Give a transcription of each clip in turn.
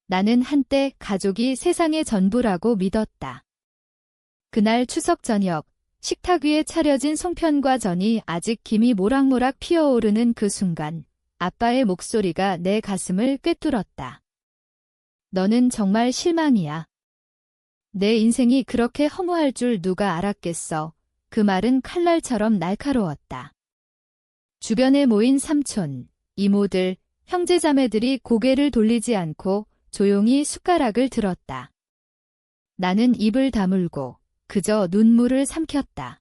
나는 한때 가족이 세상의 전부라고 믿었다. 그날 추석 저녁, 식탁 위에 차려진 송편과 전이 아직 김이 모락모락 피어오르는 그 순간, 아빠의 목소리가 내 가슴을 꿰뚫었다. 너는 정말 실망이야. 내 인생이 그렇게 허무할 줄 누가 알았겠어. 그 말은 칼날처럼 날카로웠다. 주변에 모인 삼촌, 이모들, 형제자매들이 고개를 돌리지 않고 조용히 숟가락을 들었다. 나는 입을 다물고 그저 눈물을 삼켰다.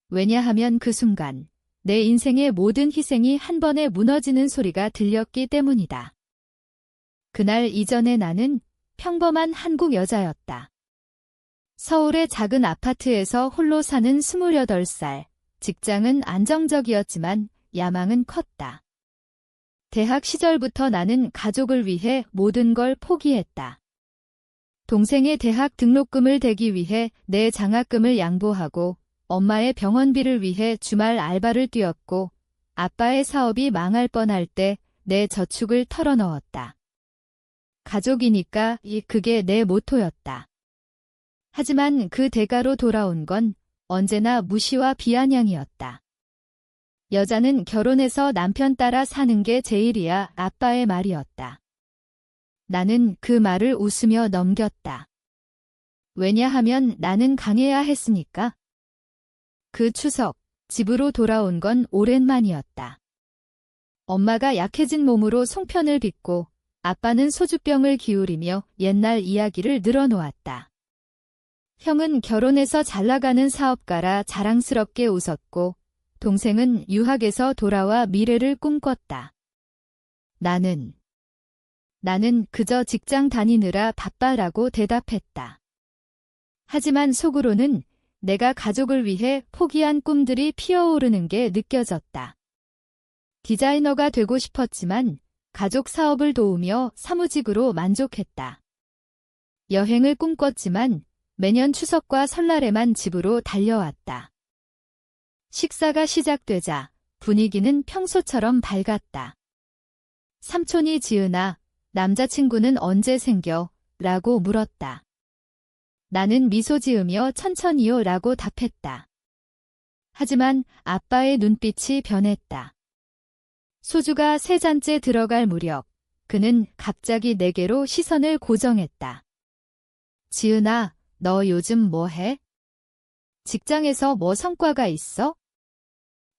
왜냐하면 그 순간 내 인생의 모든 희생이 한 번에 무너지는 소리가 들렸기 때문이다. 그날 이전에 나는 평범한 한국 여자였다. 서울의 작은 아파트에서 홀로 사는 28살, 직장은 안정적이었지만 야망은 컸다. 대학 시절부터 나는 가족을 위해 모든 걸 포기했다. 동생의 대학 등록금을 대기 위해 내 장학금을 양보하고 엄마의 병원비를 위해 주말 알바를 뛰었고 아빠의 사업이 망할 뻔할 때 내 저축을 털어넣었다. 가족이니까 그게 내 모토였다. 하지만 그 대가로 돌아온 건 언제나 무시와 비아냥이었다. 여자는 결혼해서 남편 따라 사는 게 제일이야 아빠의 말이었다. 나는 그 말을 웃으며 넘겼다. 왜냐하면 나는 강해야 했으니까. 그 추석, 집으로 돌아온 건 오랜만이었다. 엄마가 약해진 몸으로 송편을 빚고 아빠는 소주병을 기울이며 옛날 이야기를 늘어놓았다. 형은 결혼해서 잘나가는 사업가라 자랑스럽게 웃었고 동생은 유학에서 돌아와 미래를 꿈꿨다. 나는 그저 직장 다니느라 바빠라고 대답했다. 하지만 속으로는 내가 가족을 위해 포기한 꿈들이 피어오르는 게 느껴졌다. 디자이너가 되고 싶었지만 가족 사업을 도우며 사무직으로 만족했다. 여행을 꿈꿨지만 매년 추석과 설날에만 집으로 달려왔다. 식사가 시작되자 분위기는 평소처럼 밝았다. 삼촌이 지은아, 남자친구는 언제 생겨? 라고 물었다. 나는 미소 지으며 천천히요 라고 답했다. 하지만 아빠의 눈빛이 변했다. 소주가 3잔째 들어갈 무렵 그는 갑자기 내게로 시선을 고정했다. 지은아, 너 요즘 뭐 해? 직장에서 뭐 성과가 있어?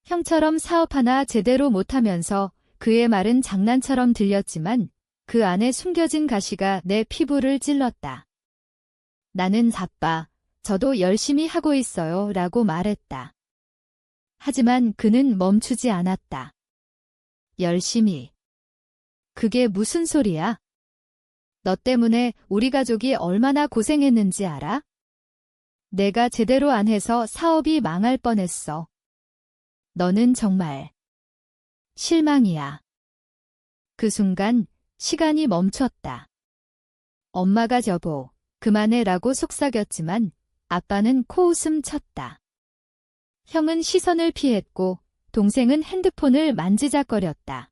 형처럼 사업 하나 제대로 못하면서 그의 말은 장난처럼 들렸지만 그 안에 숨겨진 가시가 내 피부를 찔렀다. 나는 바빠. 저도 열심히 하고 있어요. 라고 말했다. 하지만 그는 멈추지 않았다. 열심히. 그게 무슨 소리야? 너 때문에 우리 가족이 얼마나 고생했는지 알아? 내가 제대로 안 해서 사업이 망할 뻔했어. 너는 정말 실망이야. 그 순간 시간이 멈췄다. 엄마가 여보, 그만해라고 속삭였지만 아빠는 코웃음 쳤다. 형은 시선을 피했고 동생은 핸드폰을 만지작거렸다.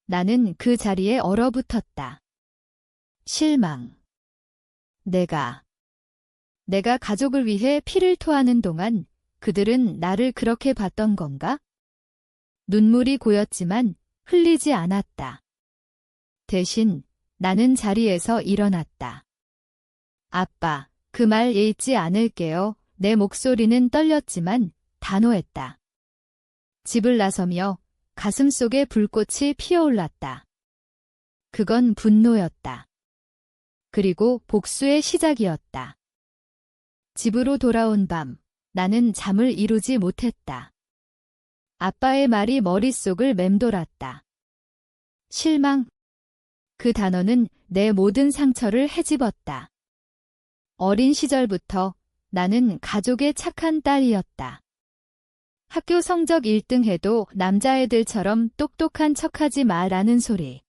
나는 그 자리에 얼어붙었다. 실망. 내가 가족을 위해 피를 토하는 동안 그들은 나를 그렇게 봤던 건가? 눈물이 고였지만 흘리지 않았다. 대신 나는 자리에서 일어났다. 아빠, 그 말 잊지 않을게요. 내 목소리는 떨렸지만 단호했다. 집을 나서며 가슴속에 불꽃이 피어올랐다. 그건 분노였다. 그리고 복수의 시작이었다. 집으로 돌아온 밤, 나는 잠을 이루지 못했다. 아빠의 말이 머릿속을 맴돌았다. 실망. 그 단어는 내 모든 상처를 헤집었다. 어린 시절부터 나는 가족의 착한 딸이었다. 학교 성적 1등 해도 남자애들처럼 똑똑한 척하지 마라는 소리.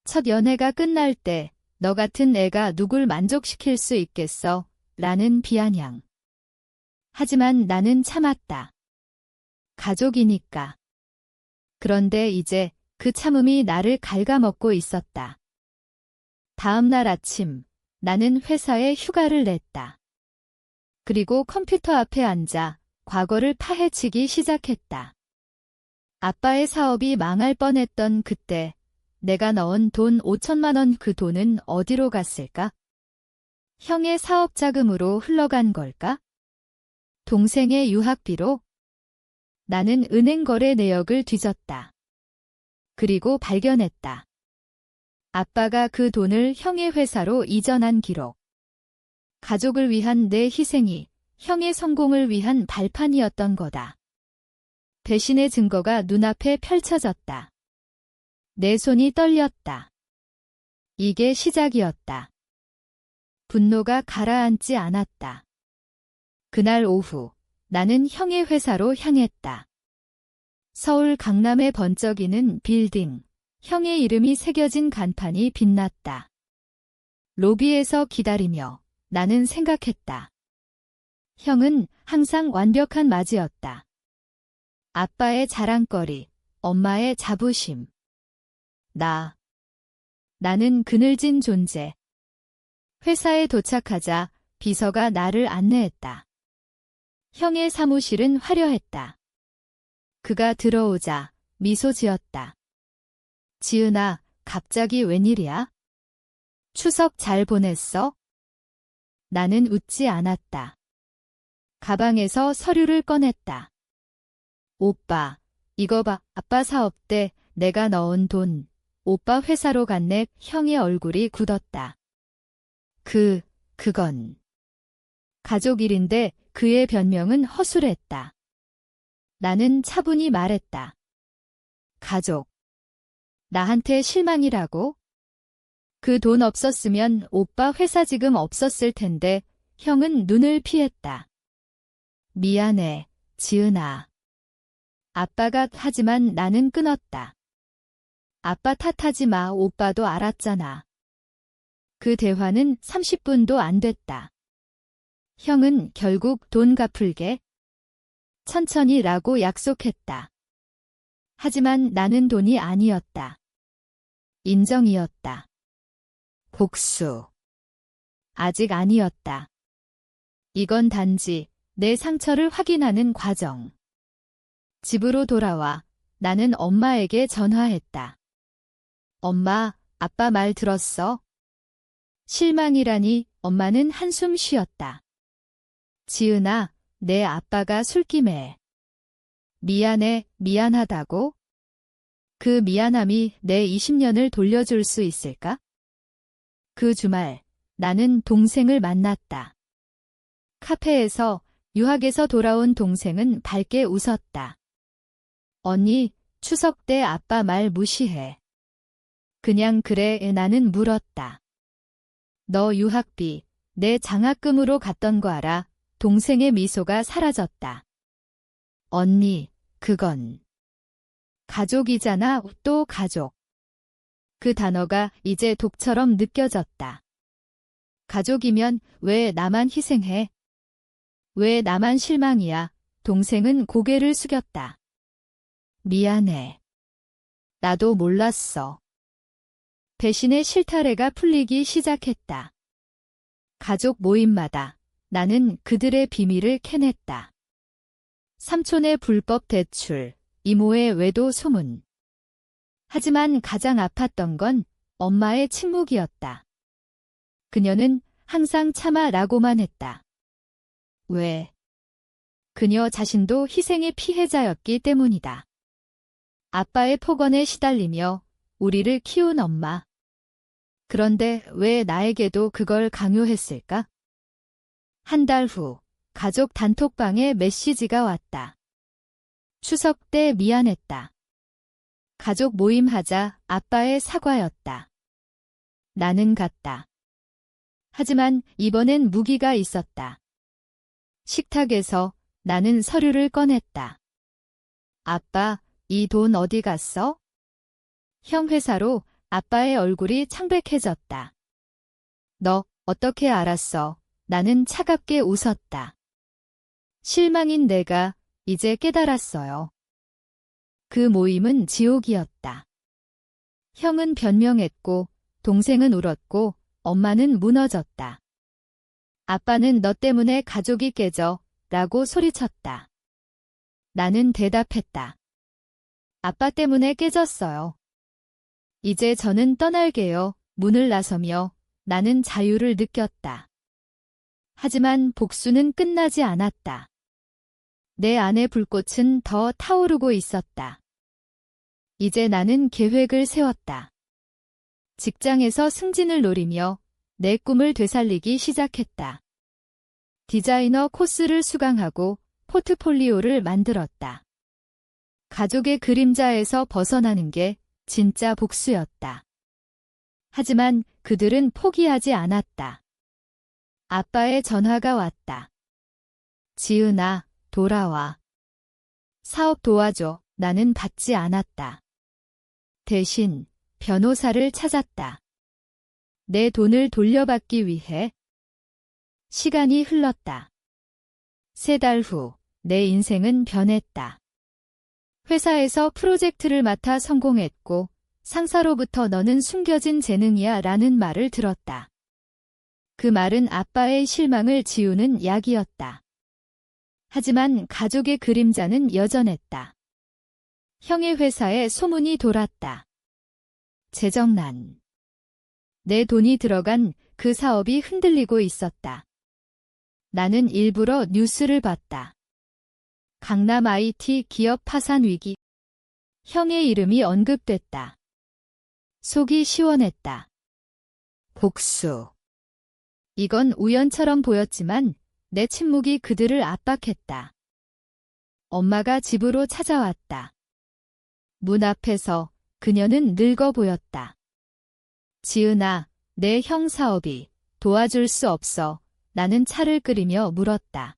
첫 연애가 끝날 때 너 같은 애가 누굴 만족시킬 수 있겠어? 라는 비아냥. 하지만 나는 참았다. 가족이니까. 그런데 이제 그 참음이 나를 갉아먹고 있었다. 다음 날 아침, 나는 회사에 휴가를 냈다. 그리고 컴퓨터 앞에 앉아 과거를 파헤치기 시작했다. 아빠의 사업이 망할 뻔했던 그때 내가 넣은 돈 5천만 원, 그 돈은 어디로 갔을까? 형의 사업 자금으로 흘러간 걸까? 동생의 유학비로? 나는 은행 거래 내역을 뒤졌다. 그리고 발견했다. 아빠가 그 돈을 형의 회사로 이전한 기록. 가족을 위한 내 희생이 형의 성공을 위한 발판이었던 거다. 배신의 증거가 눈앞에 펼쳐졌다. 내 손이 떨렸다. 이게 시작이었다. 분노가 가라앉지 않았다. 그날 오후, 나는 형의 회사로 향했다. 서울 강남의 번쩍이는 빌딩, 형의 이름이 새겨진 간판이 빛났다. 로비에서 기다리며 나는 생각했다. 형은 항상 완벽한 맞이였다. 아빠의 자랑거리, 엄마의 자부심. 나는 그늘진 존재. 회사에 도착하자 비서가 나를 안내했다. 형의 사무실은 화려했다. 그가 들어오자 미소 지었다. 지은아, 갑자기 웬일이야? 추석 잘 보냈어? 나는 웃지 않았다. 가방에서 서류를 꺼냈다. 오빠, 이거 봐. 아빠 사업 때 내가 넣은 돈. 오빠 회사로 갔네. 형의 얼굴이 굳었다. 그건 가족 일인데 그의 변명은 허술했다. 나는 차분히 말했다. 가족. 나한테 실망이라고? 그 돈 없었으면 오빠 회사 지금 없었을 텐데. 형은 눈을 피했다. 미안해, 지은아. 아빠가 하지만 나는 끊었다. 아빠 탓하지 마. 오빠도 알았잖아. 그 대화는 30분도 안 됐다. 형은 결국 돈 갚을게. 천천히라고 약속했다. 하지만 나는 돈이 아니었다. 인정이었다. 복수. 아직 아니었다. 이건 단지 내 상처를 확인하는 과정. 집으로 돌아와 나는 엄마에게 전화했다. 엄마, 아빠 말 들었어? 실망이라니. 엄마는 한숨 쉬었다. 지은아, 내 아빠가 술김에. 미안해, 미안하다고? 그 미안함이 내 20년을 돌려줄 수 있을까? 그 주말, 나는 동생을 만났다. 카페에서 유학에서 돌아온 동생은 밝게 웃었다. 언니, 추석 때 아빠 말 무시해. 그냥 그래. 나는 물었다. 너 유학비, 내 장학금으로 갔던 거 알아? 동생의 미소가 사라졌다. 언니, 그건 가족이잖아. 또 가족. 그 단어가 이제 독처럼 느껴졌다. 가족이면 왜 나만 희생해? 왜 나만 실망이야? 동생은 고개를 숙였다. 미안해. 나도 몰랐어. 배신의 실타래가 풀리기 시작했다. 가족 모임마다 나는 그들의 비밀을 캐냈다. 삼촌의 불법 대출, 이모의 외도 소문. 하지만 가장 아팠던 건 엄마의 침묵이었다. 그녀는 항상 참아라고만 했다. 왜? 그녀 자신도 희생의 피해자였기 때문이다. 아빠의 폭언에 시달리며 우리를 키운 엄마. 그런데 왜 나에게도 그걸 강요했을까? 한 달 후, 가족 단톡방에 메시지가 왔다. 추석 때 미안했다. 가족 모임하자. 아빠의 사과였다. 나는 갔다. 하지만 이번엔 무기가 있었다. 식탁에서 나는 서류를 꺼냈다. 아빠, 이 돈 어디 갔어? 형 회사로. 아빠의 얼굴이 창백해졌다. 너 어떻게 알았어? 나는 차갑게 웃었다. 실망인 내가 이제 깨달았어요. 그 모임은 지옥이었다. 형은 변명했고 동생은 울었고 엄마는 무너졌다. 아빠는 너 때문에 가족이 깨져 라고 소리쳤다. 나는 대답했다. 아빠 때문에 깨졌어요. 이제 저는 떠날게요. 문을 나서며 나는 자유를 느꼈다. 하지만 복수는 끝나지 않았다. 내 안의 불꽃은 더 타오르고 있었다. 이제 나는 계획을 세웠다. 직장에서 승진을 노리며 내 꿈을 되살리기 시작했다. 디자이너 코스를 수강하고 포트폴리오를 만들었다. 가족의 그림자에서 벗어나는 게 진짜 복수였다. 하지만 그들은 포기하지 않았다. 아빠의 전화가 왔다. 지은아, 돌아와. 사업 도와줘. 나는 받지 않았다. 대신 변호사를 찾았다. 내 돈을 돌려받기 위해. 시간이 흘렀다. 3달 후, 내 인생은 변했다. 회사에서 프로젝트를 맡아 성공했고, 상사로부터 너는 숨겨진 재능이야 라는 말을 들었다. 그 말은 아빠의 실망을 지우는 약이었다. 하지만 가족의 그림자는 여전했다. 형의 회사에 소문이 돌았다. 재정난. 내 돈이 들어간 그 사업이 흔들리고 있었다. 나는 일부러 뉴스를 봤다. 강남 IT 기업 파산 위기. 형의 이름이 언급됐다. 속이 시원했다. 복수. 이건 우연처럼 보였지만 내 침묵이 그들을 압박했다. 엄마가 집으로 찾아왔다. 문 앞에서 그녀는 늙어 보였다. 지은아, 내 형 사업이 도와줄 수 없어. 나는 차를 끓이며 물었다.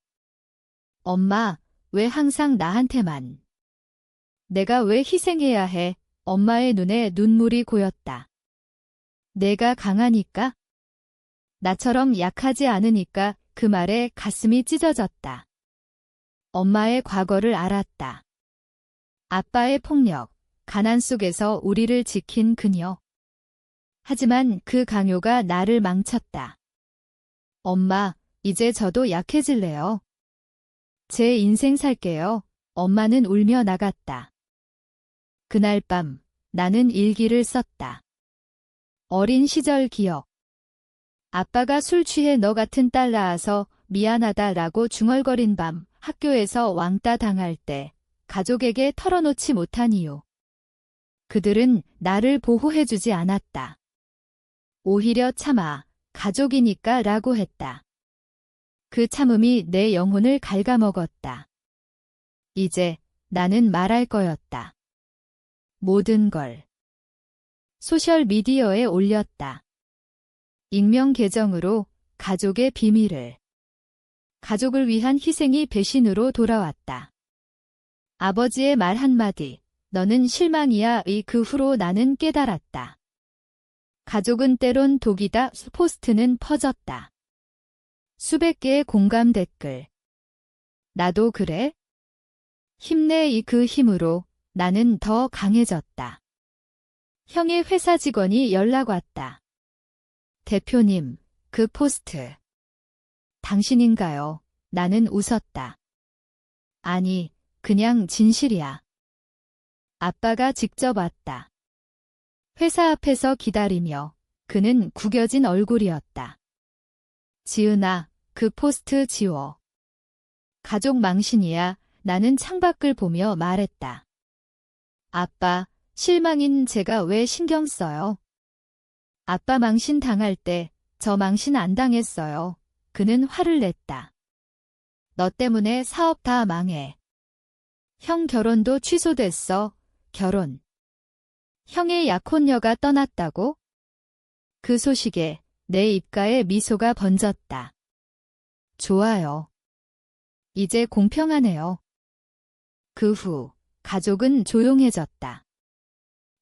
엄마, 왜 항상 나한테만? 내가 왜 희생해야 해? 엄마의 눈에 눈물이 고였다. 내가 강하니까? 나처럼 약하지 않으니까. 그 말에 가슴이 찢어졌다. 엄마의 과거를 알았다. 아빠의 폭력, 가난 속에서 우리를 지킨 그녀. 하지만 그 강요가 나를 망쳤다. 엄마, 이제 저도 약해질래요. 제 인생 살게요. 엄마는 울며 나갔다. 그날 밤 나는 일기를 썼다. 어린 시절 기억. 아빠가 술 취해 너 같은 딸 낳아서 미안하다라고 중얼거린 밤, 학교에서 왕따 당할 때 가족에게 털어놓지 못한 이유. 그들은 나를 보호해주지 않았다. 오히려 참아, 가족이니까 라고 했다. 그 참음이 내 영혼을 갉아먹었다. 이제 나는 말할 거였다. 모든 걸. 소셜미디어에 올렸다. 익명 계정으로 가족의 비밀을. 가족을 위한 희생이 배신으로 돌아왔다. 아버지의 말 한마디, 너는 실망이야. 그 후로 나는 깨달았다. 가족은 때론 독이다. 포스트는 퍼졌다. 수백 개의 공감 댓글. 나도 그래? 힘내. 그 힘으로 나는 더 강해졌다. 형의 회사 직원이 연락 왔다. 대표님, 그 포스트. 당신인가요? 나는 웃었다. 아니, 그냥 진실이야. 아빠가 직접 왔다. 회사 앞에서 기다리며 그는 구겨진 얼굴이었다. 지은아, 그 포스트 지워. 가족 망신이야. 나는 창밖을 보며 말했다. 아빠, 실망인 제가 왜 신경 써요? 아빠 망신 당할 때 저 망신 안 당했어요. 그는 화를 냈다. 너 때문에 사업 다 망해. 형 결혼도 취소됐어. 결혼. 형의 약혼녀가 떠났다고? 그 소식에 내 입가에 미소가 번졌다. 좋아요. 이제 공평하네요. 그 후 가족은 조용해졌다.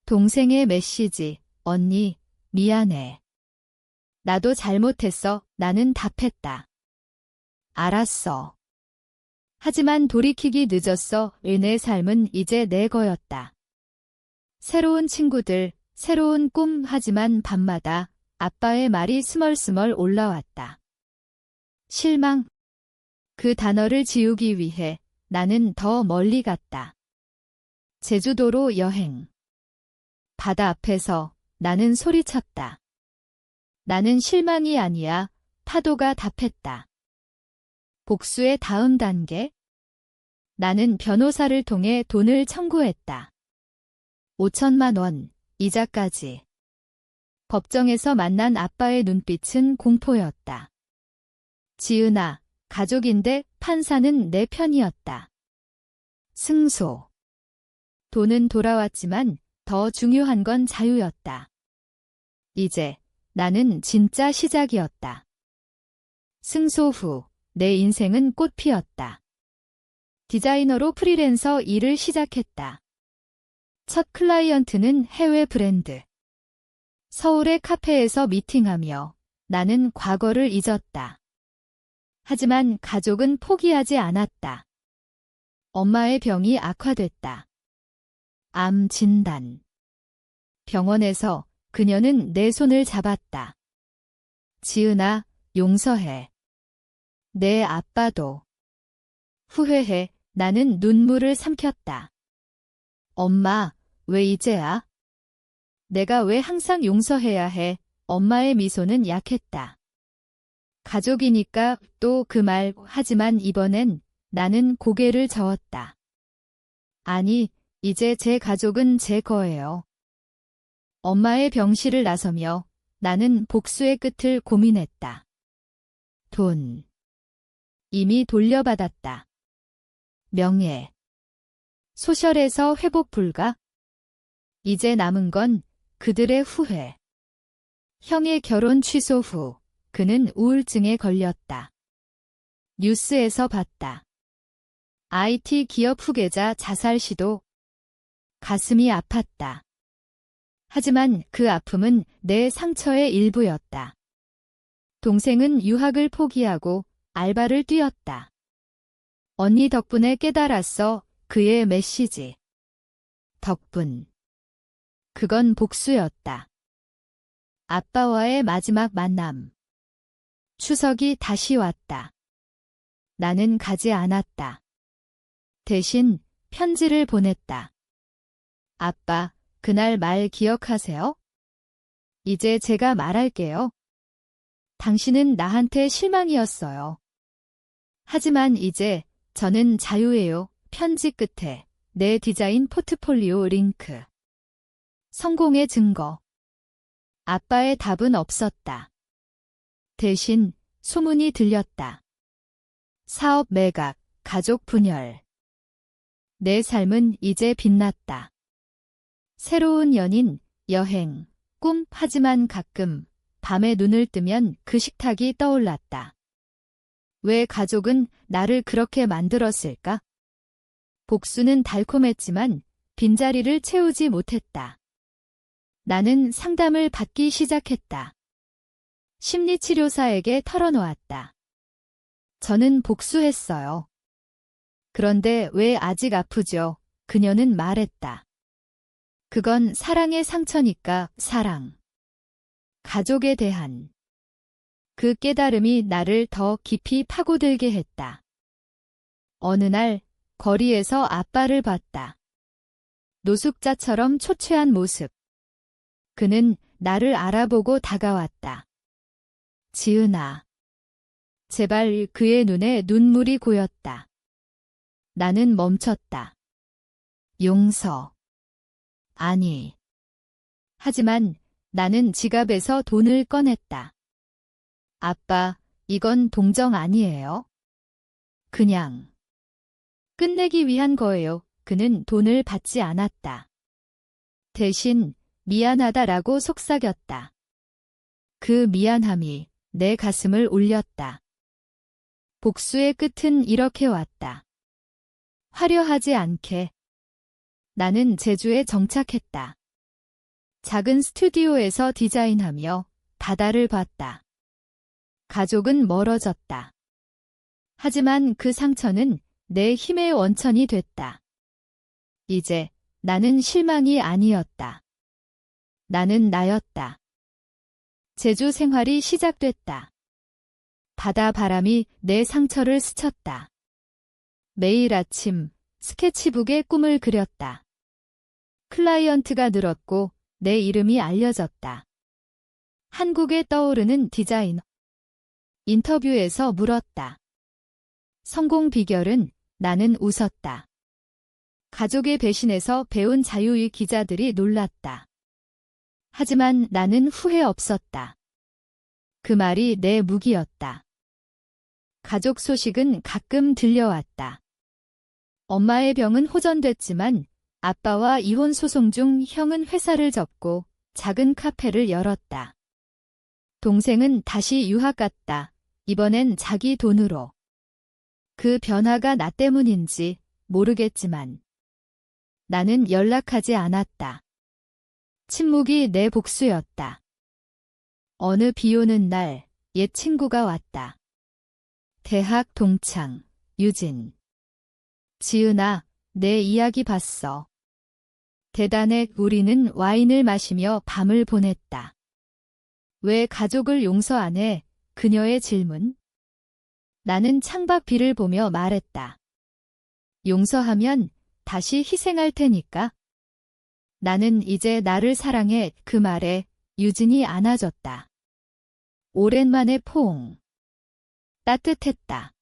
동생의 메시지, 언니, 미안해. 나도 잘못했어. 나는 답했다. 알았어. 하지만 돌이키기 늦었어. 내 삶은 이제 내 거였다. 새로운 친구들, 새로운 꿈 하지만 밤마다 아빠의 말이 스멀스멀 올라왔다. 실망. 그 단어를 지우기 위해 나는 더 멀리 갔다. 제주도로 여행. 바다 앞에서 나는 소리쳤다. 나는 실망이 아니야. 파도가 답했다. 복수의 다음 단계? 나는 변호사를 통해 돈을 청구했다. 5천만 원, 이자까지. 법정에서 만난 아빠의 눈빛은 공포였다. 지은아, 가족인데 판사는 내 편이었다. 승소. 돈은 돌아왔지만 더 중요한 건 자유였다. 이제 나는 진짜 시작이었다. 승소 후 내 인생은 꽃피었다. 디자이너로 프리랜서 일을 시작했다. 첫 클라이언트는 해외 브랜드. 서울의 카페에서 미팅하며 나는 과거를 잊었다. 하지만 가족은 포기하지 않았다. 엄마의 병이 악화됐다. 암 진단. 병원에서 그녀는 내 손을 잡았다. 지은아, 용서해. 내 아빠도. 후회해. 나는 눈물을 삼켰다. 엄마, 왜 이제야? 내가 왜 항상 용서해야 해? 엄마의 미소는 약했다. 가족이니까 또 그 말, 하지만 이번엔 나는 고개를 저었다. 아니, 이제 제 가족은 제 거예요. 엄마의 병실을 나서며 나는 복수의 끝을 고민했다. 돈. 이미 돌려받았다. 명예. 소셜에서 회복 불가? 이제 남은 건 그들의 후회. 형의 결혼 취소 후 그는 우울증에 걸렸다. 뉴스에서 봤다. IT 기업 후계자 자살 시도. 가슴이 아팠다. 하지만 그 아픔은 내 상처의 일부였다. 동생은 유학을 포기하고 알바를 뛰었다. 언니 덕분에 깨달았어. 그의 메시지. 덕분. 그건 복수였다. 아빠와의 마지막 만남. 추석이 다시 왔다. 나는 가지 않았다. 대신 편지를 보냈다. 아빠, 그날 말 기억하세요? 이제 제가 말할게요. 당신은 나한테 실망이었어요. 하지만 이제 저는 자유예요. 편지 끝에 내 디자인 포트폴리오 링크. 성공의 증거. 아빠의 답은 없었다. 대신 소문이 들렸다. 사업 매각, 가족 분열. 내 삶은 이제 빛났다. 새로운 연인, 여행, 꿈, 하지만 가끔 밤에 눈을 뜨면 그 식탁이 떠올랐다. 왜 가족은 나를 그렇게 만들었을까? 복수는 달콤했지만 빈자리를 채우지 못했다. 나는 상담을 받기 시작했다. 심리치료사에게 털어놓았다. 저는 복수했어요. 그런데 왜 아직 아프죠? 그녀는 말했다. 그건 사랑의 상처니까. 사랑. 가족에 대한. 그 깨달음이 나를 더 깊이 파고들게 했다. 어느 날 거리에서 아빠를 봤다. 노숙자처럼 초췌한 모습. 그는 나를 알아보고 다가왔다. 지은아. 제발. 그의 눈에 눈물이 고였다. 나는 멈췄다. 용서. 아니. 하지만 나는 지갑에서 돈을 꺼냈다. 아빠, 이건 동정 아니에요. 그냥 끝내기 위한 거예요. 그는 돈을 받지 않았다. 대신 미안하다라고 속삭였다. 그 미안함이 내 가슴을 울렸다. 복수의 끝은 이렇게 왔다. 화려하지 않게. 나는 제주에 정착했다. 작은 스튜디오에서 디자인하며 바다를 봤다. 가족은 멀어졌다. 하지만 그 상처는 내 힘의 원천이 됐다. 이제 나는 실망이 아니었다. 나는 나였다. 제주 생활이 시작됐다. 바다 바람이 내 상처를 스쳤다. 매일 아침 스케치북에 꿈을 그렸다. 클라이언트가 늘었고 내 이름이 알려졌다. 한국에 떠오르는 디자이너. 인터뷰에서 물었다. 성공 비결은? 나는 웃었다. 가족의 배신에서 배운 자유의 기자들이 놀랐다. 하지만 나는 후회 없었다. 그 말이 내 무기였다. 가족 소식은 가끔 들려왔다. 엄마의 병은 호전됐지만 아빠와 이혼 소송 중 형은 회사를 접고 작은 카페를 열었다. 동생은 다시 유학 갔다. 이번엔 자기 돈으로. 그 변화가 나 때문인지 모르겠지만 나는 연락하지 않았다. 침묵이 내 복수였다. 어느 비 오는 날 옛 친구가 왔다. 대학 동창 유진. 지은아, 내 이야기 봤어. 대단해. 우리는 와인을 마시며 밤을 보냈다. 왜 가족을 용서 안 해? 그녀의 질문. 나는 창밖 비를 보며 말했다. 용서하면 다시 희생할 테니까. 나는 이제 나를 사랑해. 그 말에 유진이 안아줬다. 오랜만에 포옹. 따뜻했다.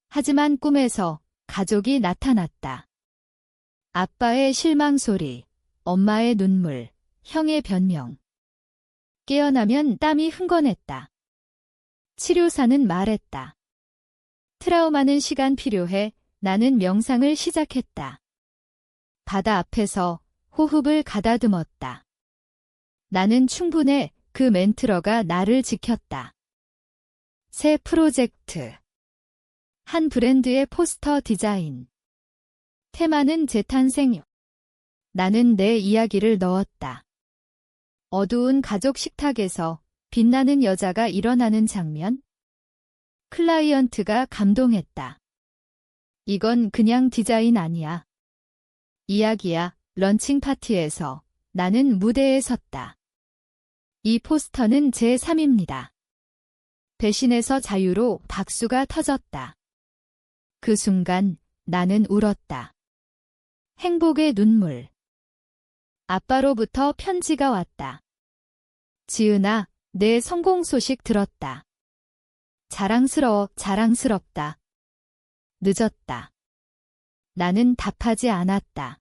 하지만 꿈에서 가족이 나타났다. 아빠의 실망 소리, 엄마의 눈물, 형의 변명. 깨어나면 땀이 흥건했다. 치료사는 말했다. 트라우마는 시간 필요해. 나는 명상을 시작했다. 바다 앞에서 호흡을 가다듬었다. 나는 충분해. 그 멘트러가 나를 지켰다. 새 프로젝트. 한 브랜드의 포스터 디자인. 테마는 재탄생. 나는 내 이야기를 넣었다. 어두운 가족 식탁에서 빛나는 여자가 일어나는 장면. 클라이언트가 감동했다. 이건 그냥 디자인 아니야. 이야기야. 런칭 파티에서 나는 무대에 섰다. 이 포스터는 제3입니다. 배신에서 자유로 박수가 터졌다. 그 순간 나는 울었다. 행복의 눈물. 아빠로부터 편지가 왔다. 지은아, 내 성공 소식 들었다. 자랑스러워. 자랑스럽다. 늦었다. 나는 답하지 않았다.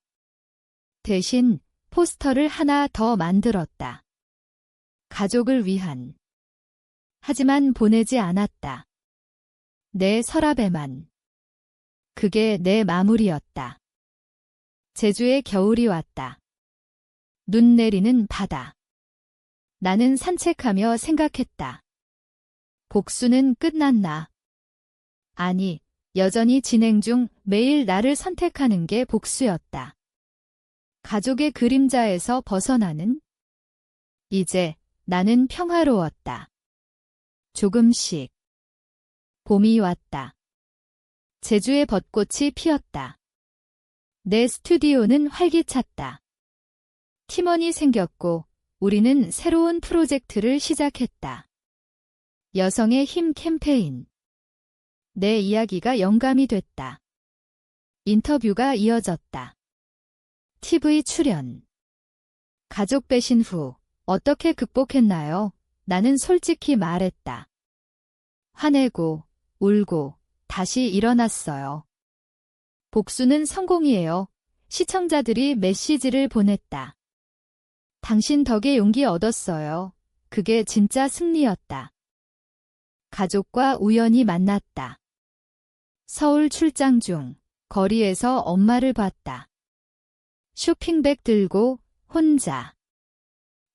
대신 포스터를 하나 더 만들었다. 가족을 위한. 하지만 보내지 않았다. 내 서랍에만. 그게 내 마무리였다. 제주의 겨울이 왔다. 눈 내리는 바다. 나는 산책하며 생각했다. 복수는 끝났나? 아니, 여전히 진행 중. 매일 나를 선택하는 게 복수였다. 가족의 그림자에서 벗어나는? 이제 나는 평화로웠다. 조금씩. 봄이 왔다. 제주의 벚꽃이 피었다. 내 스튜디오는 활기찼다. 팀원이 생겼고 우리는 새로운 프로젝트를 시작했다. 여성의 힘 캠페인. 내 이야기가 영감이 됐다. 인터뷰가 이어졌다. TV 출연. 가족 배신 후 어떻게 극복했나요? 나는 솔직히 말했다. 화내고 울고 다시 일어났어요. 복수는 성공이에요. 시청자들이 메시지를 보냈다. 당신 덕에 용기 얻었어요. 그게 진짜 승리였다. 가족과 우연히 만났다. 서울 출장 중 거리에서 엄마를 봤다. 쇼핑백 들고 혼자.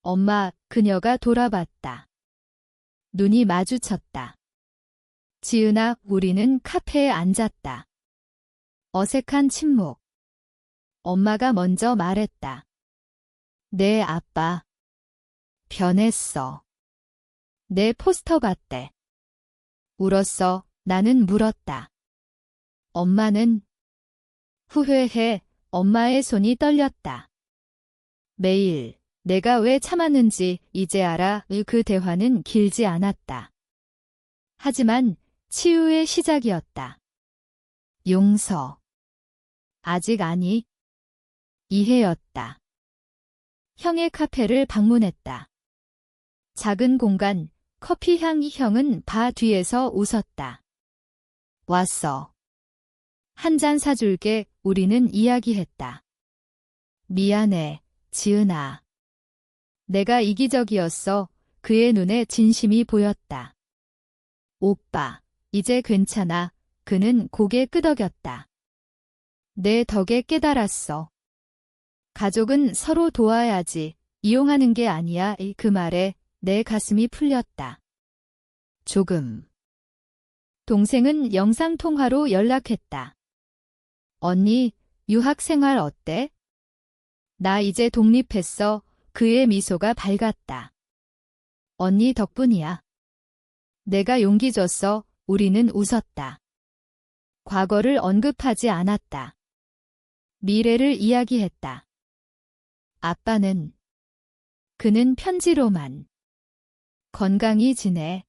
엄마, 그녀가 돌아봤다. 눈이 마주쳤다. 지은아, 우리는 카페에 앉았다. 어색한 침묵. 엄마가 먼저 말했다. 내 아빠. 변했어. 내 포스터 봤대. 울었어. 나는 물었다. 엄마는? 후회해. 엄마의 손이 떨렸다. 매일 내가 왜 참았는지 이제 알아. 그 대화는 길지 않았다. 하지만 치유의 시작이었다. 용서. 아직 아니. 이해였다. 형의 카페를 방문했다. 작은 공간, 커피 향. 형은 바 뒤에서 웃었다. 왔어. 한 잔 사줄게. 우리는 이야기했다. 미안해, 지은아. 내가 이기적이었어. 그의 눈에 진심이 보였다. 오빠, 이제 괜찮아. 그는 고개 끄덕였다. 내 덕에 깨달았어. 가족은 서로 도와야지. 이용하는 게 아니야. 그 말에 내 가슴이 풀렸다. 조금. 동생은 영상통화로 연락했다. 언니, 유학생활 어때? 나 이제 독립했어. 그의 미소가 밝았다. 언니 덕분이야. 내가 용기 줬어. 우리는 웃었다. 과거를 언급하지 않았다. 미래를 이야기했다. 아빠는? 그는 편지로만. 건강히 지내.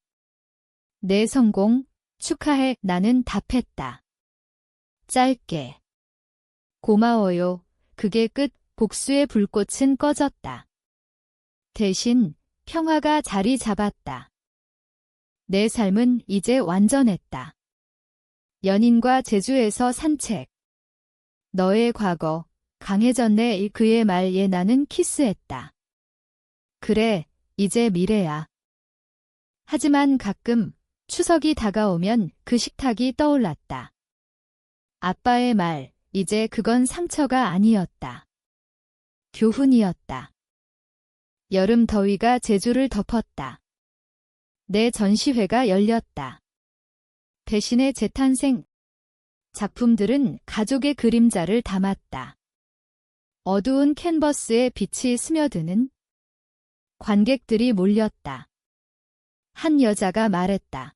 내 성공, 축하해. 나는 답했다. 짧게. 고마워요. 그게 끝. 복수의 불꽃은 꺼졌다. 대신 평화가 자리 잡았다. 내 삶은 이제 완전했다. 연인과 제주에서 산책. 너의 과거, 강해졌네. 그의 말에 나는 키스했다. 그래, 이제 미래야. 하지만 가끔 추석이 다가오면 그 식탁이 떠올랐다. 아빠의 말, 이제 그건 상처가 아니었다. 교훈이었다. 여름 더위가 제주를 덮었다. 내 전시회가 열렸다. 배신의 재탄생. 작품들은 가족의 그림자를 담았다. 어두운 캔버스에 빛이 스며드는. 관객들이 몰렸다. 한 여자가 말했다.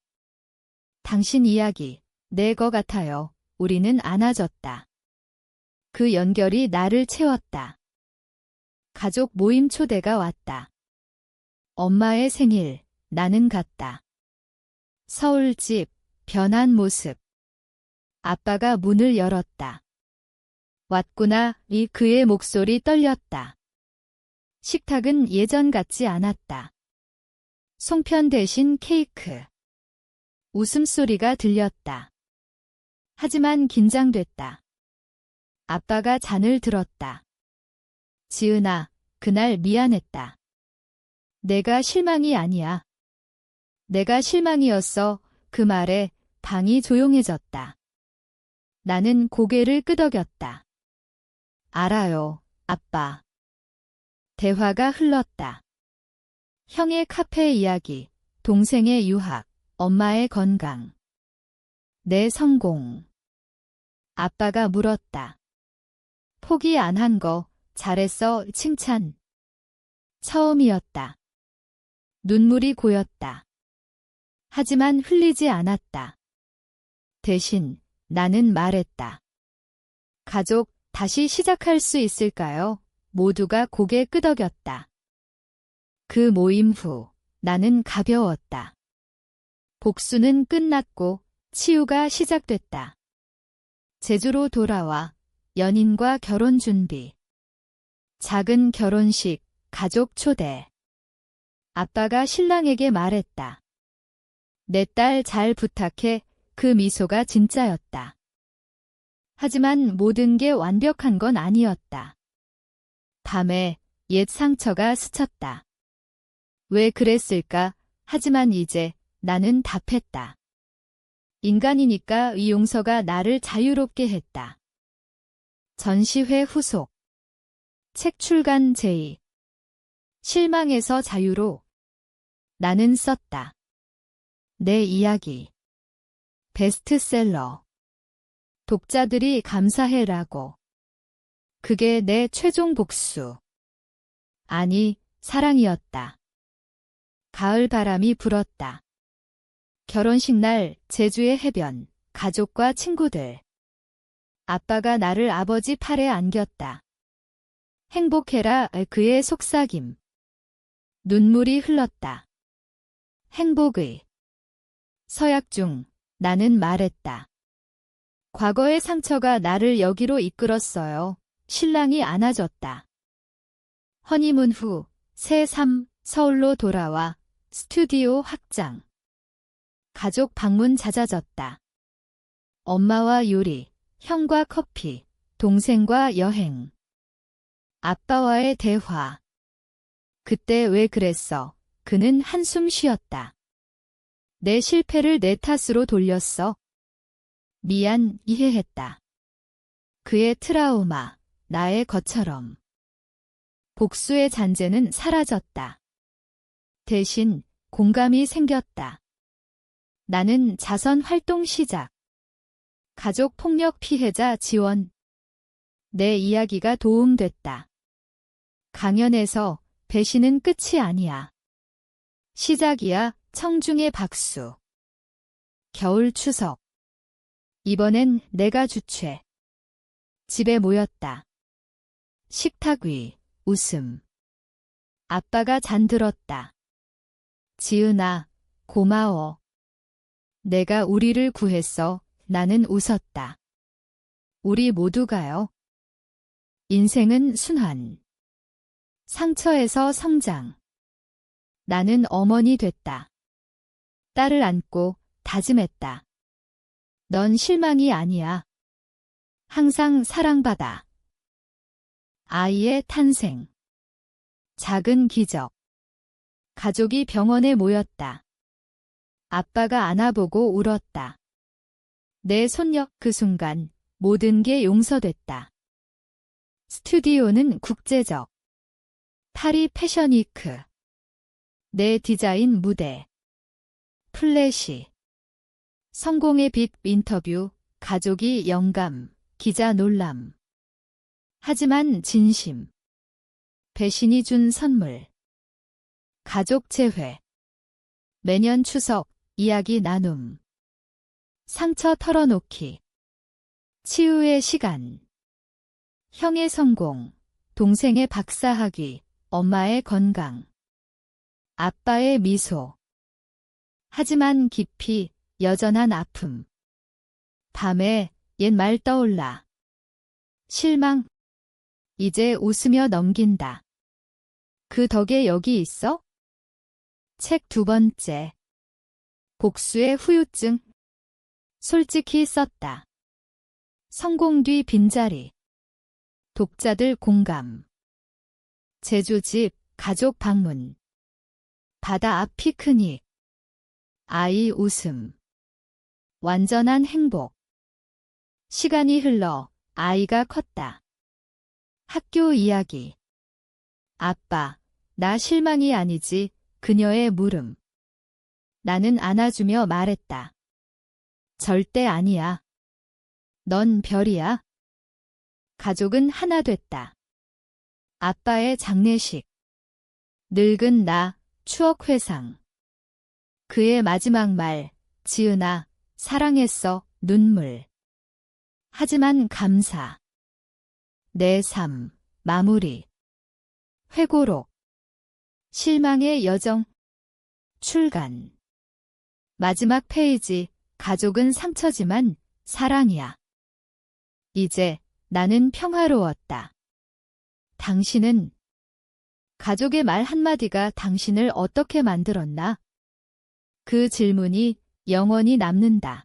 당신 이야기, 내 거 같아요. 우리는 안아줬다. 그 연결이 나를 채웠다. 가족 모임 초대가 왔다. 엄마의 생일, 나는 갔다. 서울집, 변한 모습. 아빠가 문을 열었다. 왔구나. 그의 목소리 떨렸다. 식탁은 예전 같지 않았다. 송편 대신 케이크. 웃음소리가 들렸다. 하지만 긴장됐다. 아빠가 잔을 들었다. 지은아, 그날 미안했다. 내가 실망이 아니야. 내가 실망이었어. 그 말에 방이 조용해졌다. 나는 고개를 끄덕였다. 알아요, 아빠. 대화가 흘렀다. 형의 카페 이야기, 동생의 유학, 엄마의 건강. 내 성공. 아빠가 물었다. 포기 안 한 거, 잘했어. 칭찬. 처음이었다. 눈물이 고였다. 하지만 흘리지 않았다. 대신 나는 말했다. 가족, 다시 시작할 수 있을까요? 모두가 고개 끄덕였다. 그 모임 후 나는 가벼웠다. 복수는 끝났고 치유가 시작됐다. 제주로 돌아와 연인과 결혼 준비. 작은 결혼식, 가족 초대. 아빠가 신랑에게 말했다. 내 딸 잘 부탁해. 그 미소가 진짜였다. 하지만 모든 게 완벽한 건 아니었다. 밤에 옛 상처가 스쳤다. 왜 그랬을까? 하지만 이제 나는 답했다. 인간이니까 이 용서가 나를 자유롭게 했다. 전시회 후속. 책 출간 제의. 실망에서 자유로. 나는 썼다. 내 이야기. 베스트셀러. 독자들이 감사해라고. 그게 내 최종 복수. 아니, 사랑이었다. 가을 바람이 불었다. 결혼식 날 제주의 해변, 가족과 친구들. 아빠가 나를 아버지 팔에 안겼다. 행복해라 그의 속삭임. 눈물이 흘렀다. 행복의 서약 중 나는 말했다. 과거의 상처가 나를 여기로 이끌었어요. 신랑이 안아줬다. 허니문 후 새3 서울로 돌아와 스튜디오 확장. 가족 방문 잦아졌다. 엄마와 요리, 형과 커피, 동생과 여행. 아빠와의 대화. 그때 왜 그랬어? 그는 한숨 쉬었다. 내 실패를 내 탓으로 돌렸어. 미안, 이해했다. 그의 트라우마, 나의 것처럼. 복수의 잔재는 사라졌다. 대신 공감이 생겼다. 나는 자선 활동 시작. 가족 폭력 피해자 지원. 내 이야기가 도움됐다. 강연에서 배신은 끝이 아니야. 시작이야. 청중의 박수. 겨울 추석. 이번엔 내가 주최. 집에 모였다. 식탁 위, 웃음. 아빠가 잠들었다. 지은아, 고마워. 내가 우리를 구했어. 나는 웃었다. 우리 모두가요. 인생은 순환. 상처에서 성장. 나는 어머니 됐다. 딸을 안고 다짐했다. 넌 실망이 아니야. 항상 사랑받아. 아이의 탄생. 작은 기적. 가족이 병원에 모였다. 아빠가 안아보고 울었다. 내 손녀 그 순간 모든 게 용서됐다. 스튜디오는 국제적. 파리 패션위크. 내 디자인 무대. 플래시. 성공의 빛 인터뷰. 가족이 영감. 기자 놀람. 하지만 진심. 배신이 준 선물. 가족 재회. 매년 추석 이야기 나눔. 상처 털어놓기. 치유의 시간. 형의 성공. 동생의 박사학위. 엄마의 건강. 아빠의 미소. 하지만 깊이 여전한 아픔. 밤에 옛말 떠올라. 실망. 이제 웃으며 넘긴다. 그 덕에 여기 있어? 책 2번째. 복수의 후유증. 솔직히 썼다. 성공 뒤 빈자리. 독자들 공감. 제주집 가족 방문. 바다 앞 피크닉. 아이 웃음. 완전한 행복. 시간이 흘러 아이가 컸다. 학교 이야기. 아빠, 나 실망이 아니지. 그녀의 물음. 나는 안아주며 말했다. 절대 아니야. 넌 별이야. 가족은 하나 됐다. 아빠의 장례식. 늙은 나, 추억 회상. 그의 마지막 말, 지은아, 사랑했어, 눈물. 하지만 감사. 내 삶, 마무리. 회고록. 실망의 여정. 출간. 마지막 페이지. 가족은 상처지만 사랑이야. 이제 나는 평화로웠다. 당신은? 가족의 말 한마디가 당신을 어떻게 만들었나? 그 질문이 영원히 남는다.